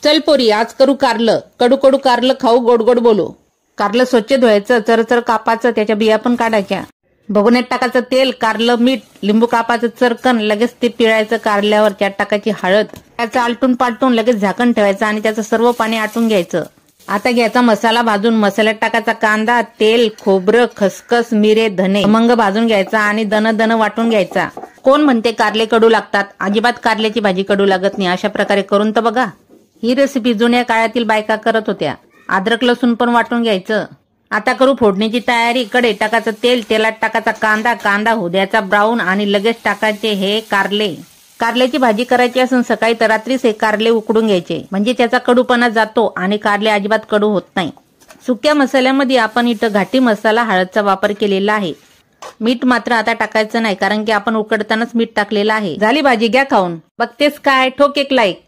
चल पोरी, आज करू कारलं. कडू कडू कारलं खाऊ, गोड गोड बोलू. कारलं स्वच्छ धुवायचं, चरचर कापाचं, त्याच्या बिया पण काढायच्या. भगोन्यात टाकायचं तेल, कारलं, मीठ, लिंबू कापाचं चरकन, लगेच ते पिळायचं. कारल्यावर त्यात टाकायची हळद, त्याचं आलटून पालटून लगेच झाकण ठेवायचं आणि त्याचं सर्व पाणी आटून घ्यायचं. आता घ्यायचा मसाला भाजून, मसाल्यात टाकायचा कांदा, तेल, खोबरं, खसखस, मिरे, धने खमंग भाजून घ्यायचा आणि दन दन वाटून घ्यायचा. कोण म्हणते कारले कडू लागतात? अजिबात कारल्याची भाजी कडू लागत नाही. अशा प्रकारे करून तर बघा. ही रेसिपी जुन्या काळातील बायका करत होत्या. अद्रक लसूण पण वाटून घ्यायचं. आता करू फोडणीची तयारी. कढईत टाकायचं तेल, तेलात टाकायचा कांदा, कांदा होऊ द्यायचा ब्राऊन आणि लगेच टाकायचे हे कारले. कारल्याची भाजी करायची असून सकाळी तर रात्रीच हे कारले उकडून घ्यायचे, म्हणजे त्याचा कडूपणा जातो आणि कारले अजिबात कडू होत नाही. सुक्या मसाल्यामध्ये आपण इथं घाटी मसाला, हळदचा वापर केलेला आहे. मीठ मात्र आता टाकायचं नाही, कारण की आपण उकडतानाच मीठ टाकलेलं आहे. झाली भाजी, घ्या खाऊन. बघतेस काय? ठोक एक लाईक.